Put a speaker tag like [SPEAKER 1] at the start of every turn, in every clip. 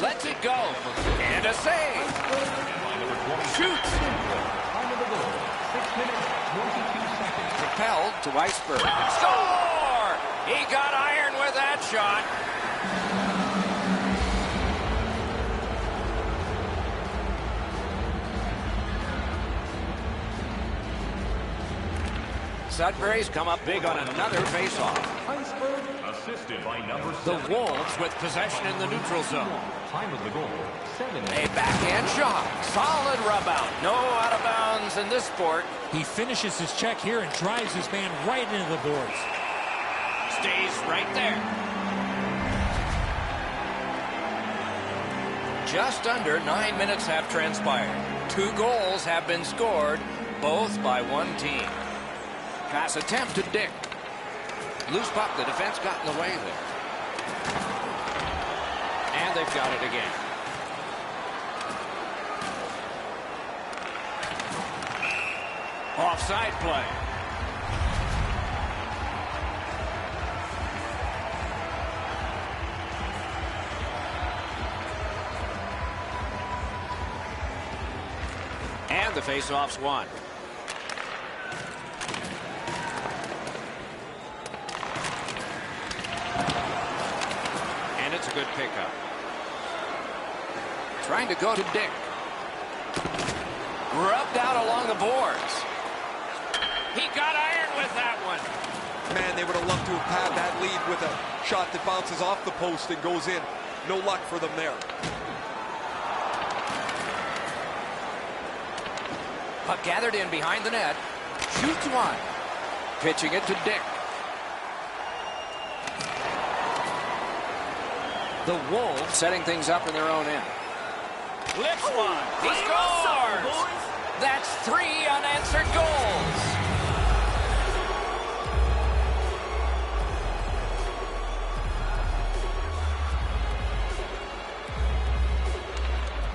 [SPEAKER 1] Lets it go. And a save. Shoots. Propelled to Iceberg. Score! He got iron with that shot. Sudbury's come up big on another faceoff.
[SPEAKER 2] Assisted by number 7.
[SPEAKER 1] The Wolves with possession in the neutral zone.
[SPEAKER 2] Time of the goal, 7.
[SPEAKER 1] A backhand shot. Solid rub out. No out of bounds in this sport.
[SPEAKER 3] He finishes his check here and drives his man right into the boards.
[SPEAKER 1] Stays right there. Just under 9 minutes have transpired. 2 goals have been scored, both by one team. Pass attempt to Dick. Loose puck, the defense got in the way there. And they've got it again. Offside play. And the faceoff's won. It's a good pickup. Trying to go to Dick. Rubbed out along the boards. He got iron with that one.
[SPEAKER 4] Man, they would have loved to have had that lead with a shot that bounces off the post and goes in. No luck for them there.
[SPEAKER 1] Puck gathered in behind the net. Shoots one. Pitching it to Dick. The Wolves setting things up in their own end. Lifts one. He scores. That's 3 unanswered goals.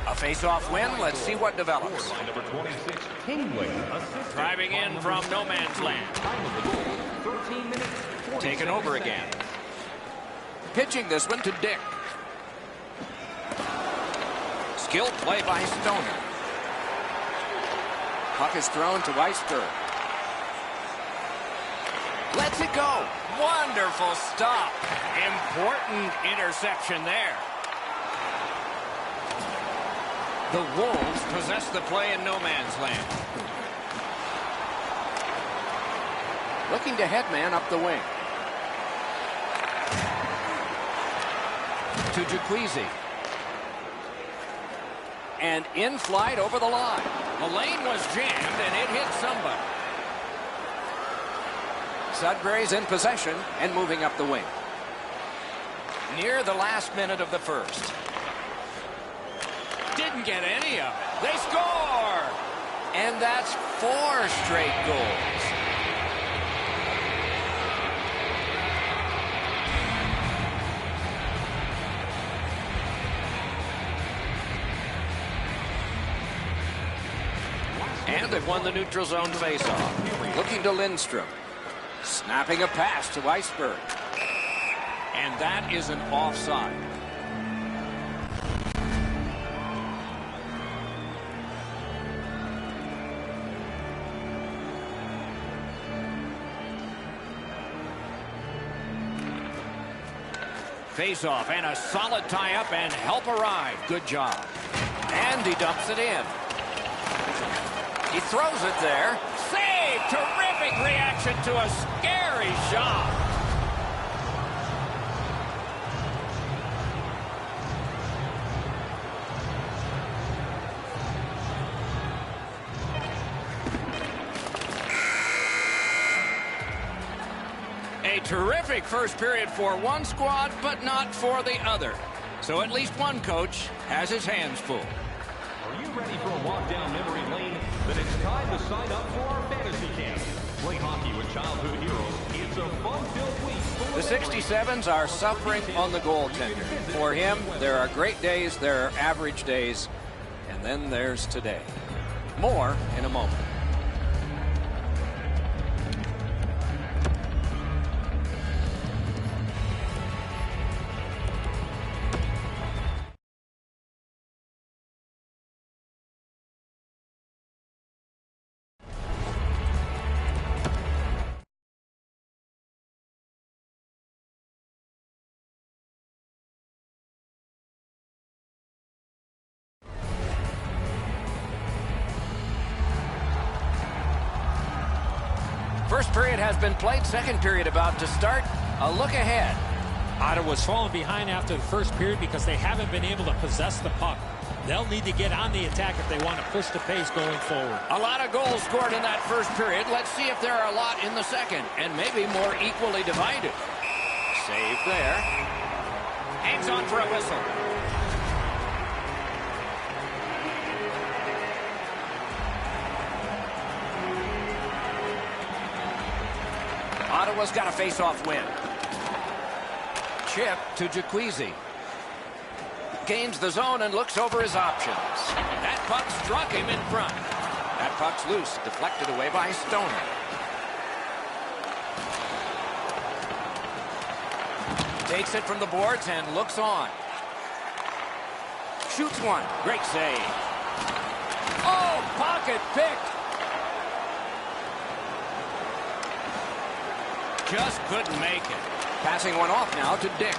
[SPEAKER 1] A face-off win. Let's see what develops.
[SPEAKER 2] Number 26, Kingway.
[SPEAKER 1] Driving in from no man's land.
[SPEAKER 2] 13 minutes.
[SPEAKER 1] Taken over again. Pitching this one to Dick. Skilled play by Stoner. Puck is thrown to Iceberg. Lets it go. Wonderful stop. Important interception there. The Wolves possess the play in no man's land. Looking to headman up the wing. To Jaquezi. And in flight over the line. The lane was jammed and it hit somebody. Sudbury's in possession and moving up the wing. Near the last minute of the first. Didn't get any of it. They score! And that's 4 straight goals. And they've won the neutral zone faceoff. Looking to Lindstrom. Snapping a pass to Iceberg. And that is an offside. Faceoff and a solid tie-up and help arrive. Good job. And he dumps it in. He throws it there. Save! Terrific reaction to a scary shot. A terrific first period for one squad, but not for the other. So at least one coach has his hands full.
[SPEAKER 2] Are you ready for a walk down memory lane? Then it's time to sign up for our fantasy camp. Play hockey with childhood heroes. It's a fun-filled week.
[SPEAKER 1] The 67's are suffering on the goaltender. For him, there are great days, there are average days, and then there's today. More in a moment. First period has been played. Second period about to start. A look ahead.
[SPEAKER 3] Ottawa's fallen behind after the first period because they haven't been able to possess the puck. They'll need to get on the attack if they want to push the pace going forward.
[SPEAKER 1] A lot of goals scored in that first period. Let's see if there are a lot in the second, and maybe more equally divided. Save there. Hangs on for a whistle. Ottawa's got a face-off win. Chip to Jaquezi. Gains the zone and looks over his options. That puck struck him in front. That puck's loose, deflected away by Stoner. Takes it from the boards and looks on. Shoots one. Great save. Oh, pocket picked. Just couldn't make it. Passing one off now to Dick.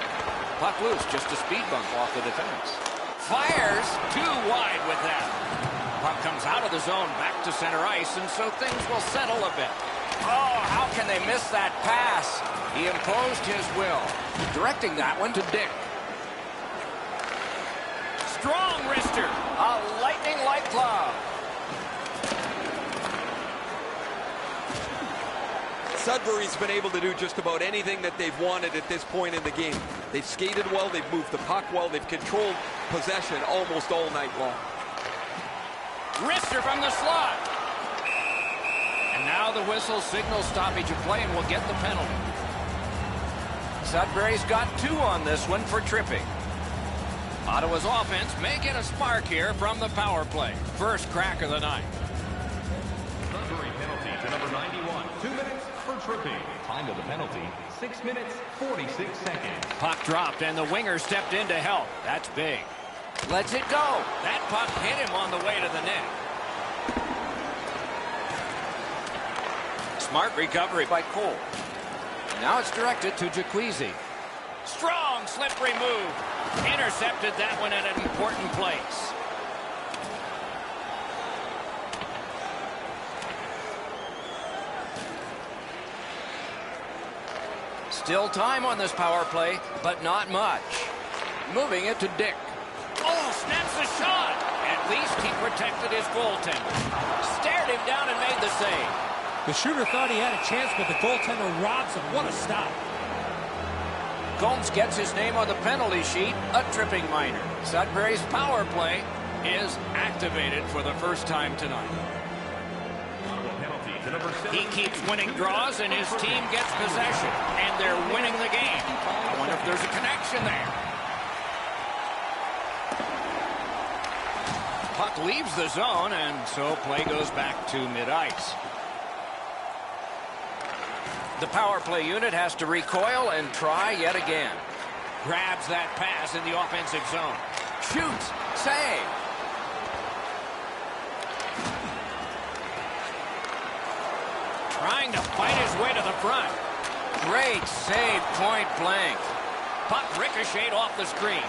[SPEAKER 1] Puck loose, just a speed bump off the defense. Fires too wide with that. Puck comes out of the zone back to center ice, and so things will settle a bit. Oh, how can they miss that pass? He imposed his will, directing that one to Dick. Strong wrister, a lightning-like glove.
[SPEAKER 4] Sudbury's been able to do just about anything that they've wanted at this point in the game. They've skated well, they've moved the puck well, they've controlled possession almost all night long.
[SPEAKER 1] Wrister from the slot. And now the whistle signals stoppage of play and will get the penalty. Sudbury's got 2 on this one for tripping. Ottawa's offense may get a spark here from the power play. First crack of the night.
[SPEAKER 2] Sudbury penalty to number 91. 2 minutes for tripping. Time of the penalty, 6 minutes, 46 seconds.
[SPEAKER 1] Puck dropped and the winger stepped in to help. That's big. Lets it go. That puck hit him on the way to the net. Smart recovery by Cole. Now it's directed to Jaquezi. Strong, slippery move. Intercepted that one at an important place. Still time on this power play, but not much. Moving it to Dick. Oh, snaps the shot. At least he protected his goaltender. Stared him down and made the save.
[SPEAKER 3] The shooter thought he had a chance, but the goaltender robs him. What a stop.
[SPEAKER 1] Gomes gets his name on the penalty sheet, a tripping minor. Sudbury's power play is activated for the first time tonight. He keeps winning draws, and his team gets possession, and they're winning the game. I wonder if there's a connection there. Puck leaves the zone, and so play goes back to mid-ice. The power play unit has to recoil and try yet again. Grabs that pass in the offensive zone. Shoots. Save. Trying to fight his way to the front. Great save, point blank. Puck ricocheted off the screen.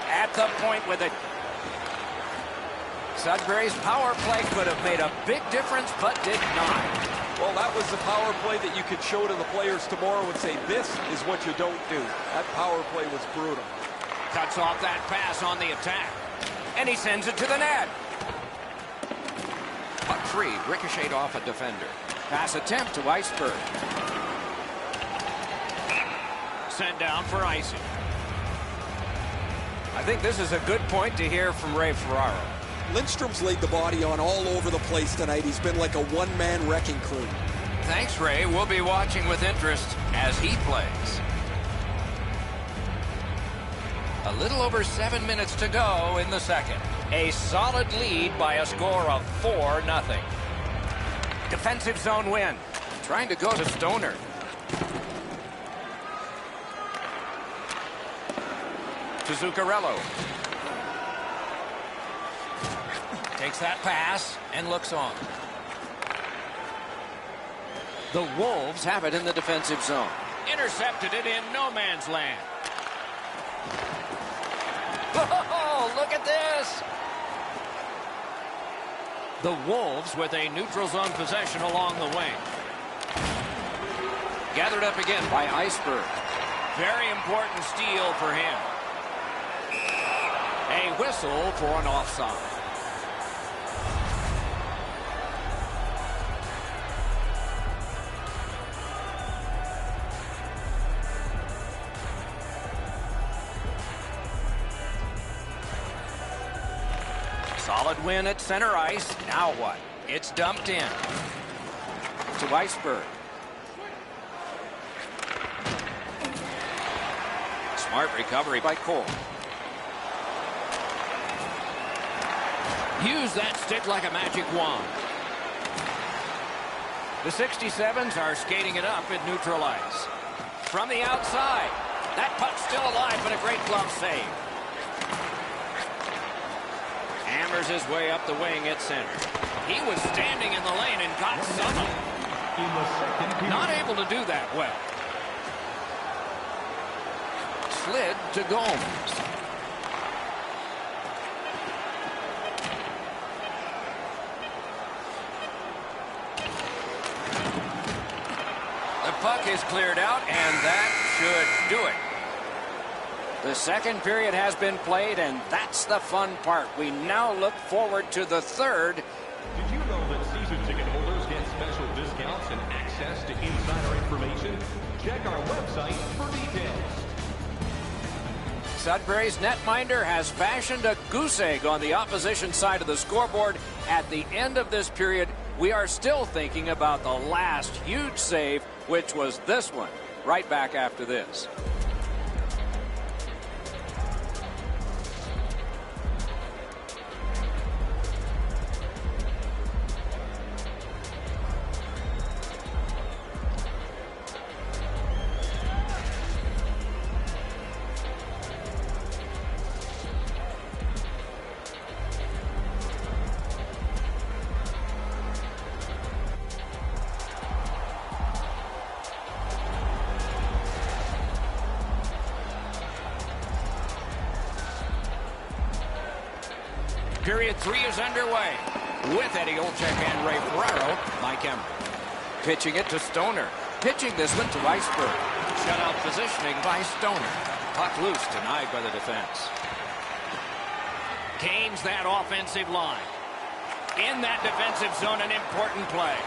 [SPEAKER 1] At the point with it. Sudbury's power play could have made a big difference, but did not.
[SPEAKER 4] Well, that was the power play that you could show to the players tomorrow and say, this is what you don't do. That power play was brutal.
[SPEAKER 1] Cuts off that pass on the attack. And he sends it to the net. Puck free, ricocheted off a defender. Pass attempt to Iceberg. Sent down for icing. I think this is a good point to hear from Ray Ferraro.
[SPEAKER 5] Lindstrom's laid the body on all over the place tonight. He's been like a one-man wrecking crew.
[SPEAKER 1] Thanks, Ray. We'll be watching with interest as he plays. A little over 7 minutes to go in the second. A solid lead by a score of 4-0. Defensive zone win. Trying to go to Stoner. To Zuccarello. Takes that pass and looks on. The Wolves have it in the defensive zone. Intercepted it in no man's land. Oh, look at this. The Wolves with a neutral zone possession along the wing. Gathered up again by Iceberg. Very important steal for him. A whistle for an offside. Solid win at center ice. Now what? It's dumped in to Iceberg. Smart recovery by Cole. Use that stick like a magic wand. The 67's are skating it up at neutral ice. From the outside. That puck's still alive, but a great glove save. Hammers his way up the wing at center. He was standing in the lane and got someone. Not able to do that well. Slid to Gomes. The puck is cleared out, and that should do it. The second period has been played, and that's the fun part. We now look forward to the third.
[SPEAKER 2] Did you know that season ticket holders get special discounts and access to insider information? Check our website for details.
[SPEAKER 1] Sudbury's netminder has fashioned a goose egg on the opposition side of the scoreboard. At the end of this period, we are still thinking about the last huge save, which was this one, right back after this. Period 3 is underway. With Eddie Olczyk and Ray Ferraro, Mike Emmer. Pitching it to Stoner. Pitching this one to Iceberg. Shutout positioning by Stoner. Puck loose, denied by the defense. Gains that offensive line. In that defensive zone, an important play.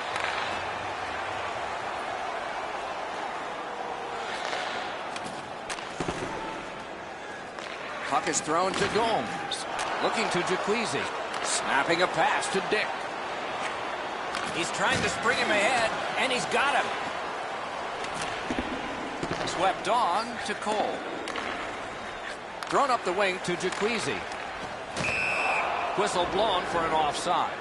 [SPEAKER 1] Puck is thrown to Gomes. Looking to Jaquezie. Snapping a pass to Dick. He's trying to spring him ahead, and he's got him. Swept on to Cole. Thrown up the wing to Jaquezie. Whistle blown for an offside.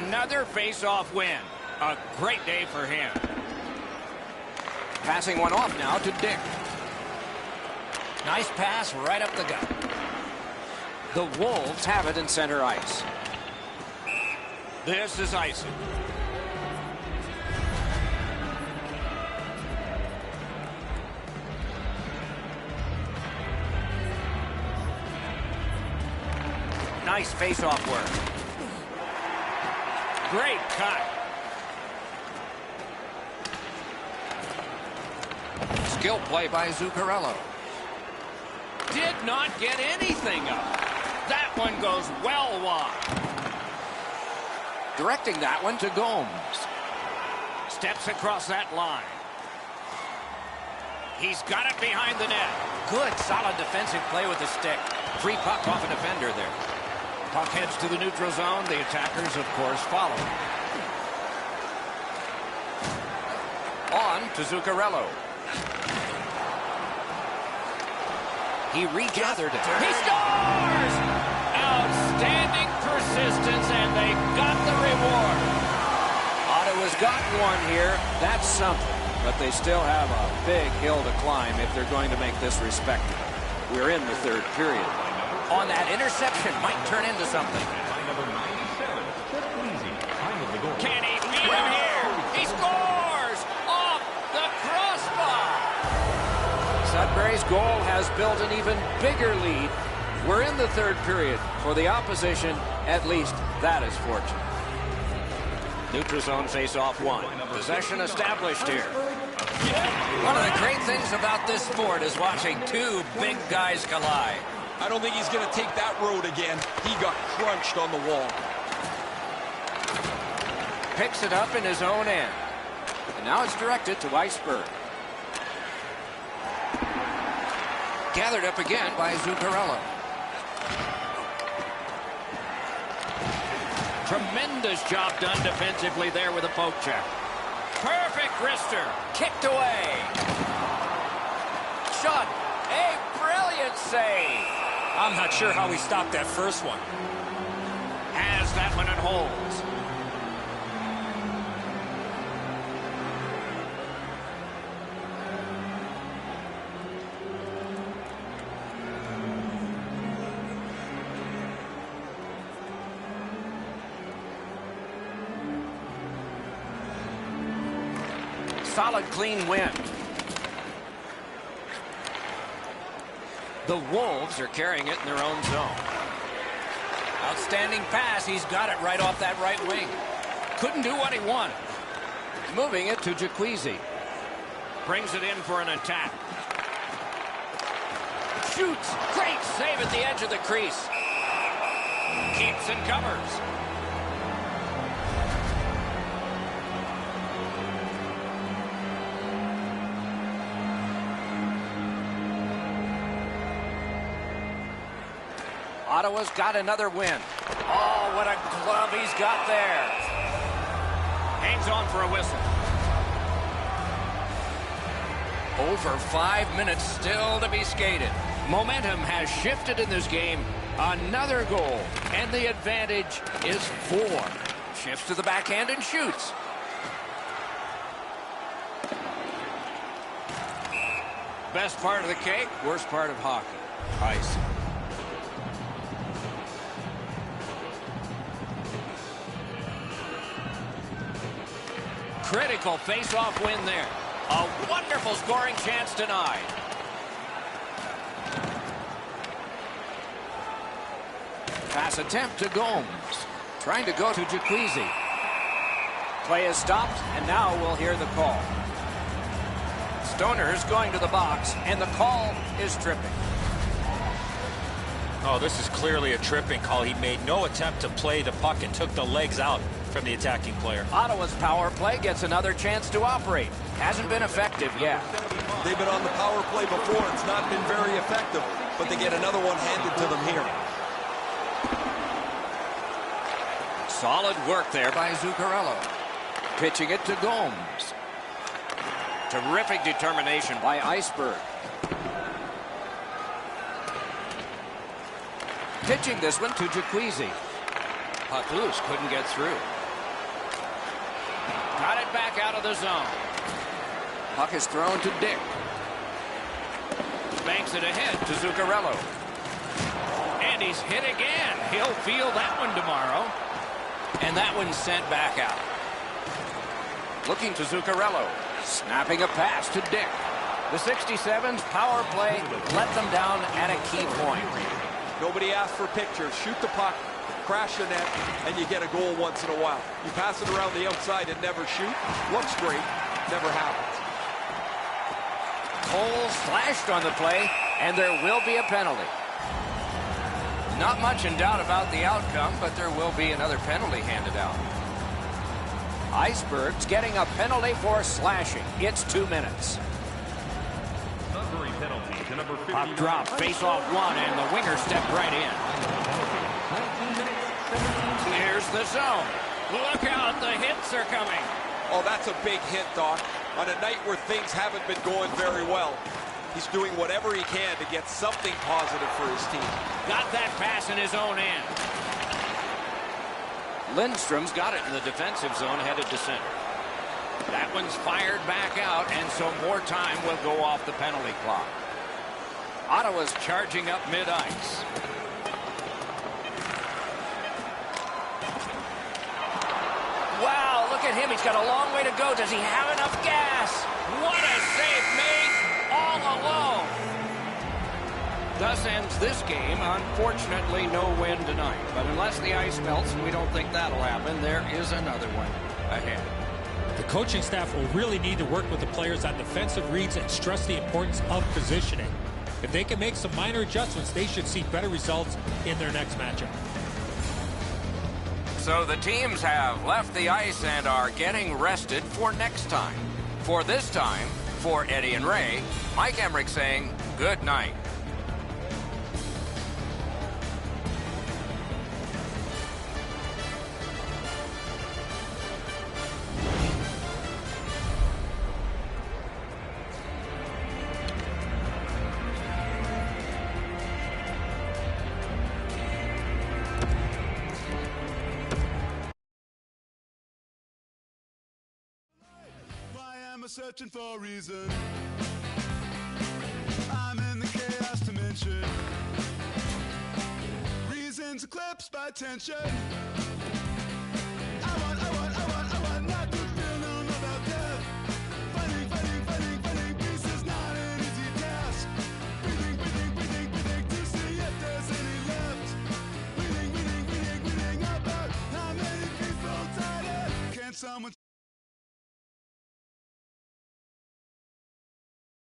[SPEAKER 1] Another face-off win. A great day for him. Passing one off now to Dick. Nice pass right up the gut. The Wolves have it in center ice. This is icing. Nice face-off work. Great cut. Skill play by Zuccarello. Did not get anything up. That one goes well wide. Directing that one to Gomes. Steps across that line. He's got it behind the net. Good, solid defensive play with the stick. Free puck off a defender there. Puck heads to the neutral zone. The attackers, of course, follow. On to Zuccarello. He regathered it. He scores! Outstanding persistence, and they got the reward. Ottawa's got one here. That's something. But they still have a big hill to climb if they're going to make this respectable. We're in the third period. On that interception, might turn into something. Can he beat him here? He scores off the crossbar. Sudbury's goal has built an even bigger lead. We're in the third period. For the opposition, at least that is fortunate. Neutral zone face-off one. Possession established here. One of the great things about this sport is watching two big guys collide.
[SPEAKER 5] I don't think he's going to take that road again. He got crunched on the wall.
[SPEAKER 1] Picks it up in his own end. And now it's directed to Iceberg. Gathered up again by Zuccarello. Tremendous job done defensively there with a poke check. Perfect wrister. Kicked away. Shot. A brilliant save.
[SPEAKER 3] I'm not sure how he stopped that first one.
[SPEAKER 1] Has that one and holds. Solid, clean win. The Wolves are carrying it in their own zone. Outstanding pass. He's got it right off that right wing. Couldn't do what he wanted. Moving it to Jacquizzi. Brings it in for an attack. Shoots. Great save at the edge of the crease. Keeps and covers. Ottawa's got another win. Oh, what a glove he's got there. Hangs on for a whistle. Over 5 minutes still to be skated. Momentum has shifted in this game. Another goal, and the advantage is 4. Shifts to the backhand and shoots. Best part of the cake, worst part of hockey. Ice. Critical face-off win there. A wonderful scoring chance denied. Pass attempt to Gomes. Trying to go to Jacquizzi. Play is stopped, and now we'll hear the call. Stoner's going to the box, and the call is tripping.
[SPEAKER 3] Oh, this is clearly a tripping call. He made no attempt to play the puck and took the legs out from the attacking player.
[SPEAKER 1] Ottawa's power play gets another chance to operate. Hasn't been effective yet.
[SPEAKER 5] They've been on the power play before. It's not been very effective, but they get another one handed to them here.
[SPEAKER 1] Solid work there by Zuccarello. Pitching it to Gomes. Terrific determination by Iceberg. Pitching this one to Jacquizzi. Puck loose, couldn't get through. Got it back out of the zone. Puck is thrown to Dick. Banks it ahead to Zuccarello. And he's hit again. He'll feel that one tomorrow. And that one's sent back out. Looking to Zuccarello. Snapping a pass to Dick. The 67's power play let them down at a key point.
[SPEAKER 5] Nobody asked for pictures. Shoot the puck, crash the net, and you get a goal once in a while. You pass it around the outside and never shoot. Looks great. Never happens.
[SPEAKER 1] Cole slashed on the play, and there will be a penalty. Not much in doubt about the outcome, but there will be another penalty handed out. Iceberg's getting a penalty for slashing. It's 2 minutes. Puck drop, face-off one, and the winger stepped right in. Here's the zone. Look out, the hits are coming.
[SPEAKER 5] Oh, that's a big hit, Doc. On a night where things haven't been going very well, he's doing whatever he can to get something positive for his team.
[SPEAKER 1] Got that pass in his own end. Lindstrom's got it in the defensive zone, headed to center. That one's fired back out, and so more time will go off the penalty clock. Ottawa's charging up mid-ice. Wow, look at him. He's got a long way to go. Does he have enough gas? What a save made all alone. Thus ends this game. Unfortunately, no win tonight. But unless the ice melts, and we don't think that'll happen, there is another one ahead.
[SPEAKER 3] The coaching staff will really need to work with the players on defensive reads and stress the importance of positioning. If they can make some minor adjustments, they should see better results in their next matchup.
[SPEAKER 1] So the teams have left the ice and are getting rested for next time. For this time, for Eddie and Ray, Mike Emmerich saying good night.
[SPEAKER 6] Searching for a reason. I'm in the chaos dimension. Reasons eclipsed by tension. I want not to feel known about death. Fighting peace is not an easy task. Breathing to see if there's any left. Breathing about how many people died. Can someone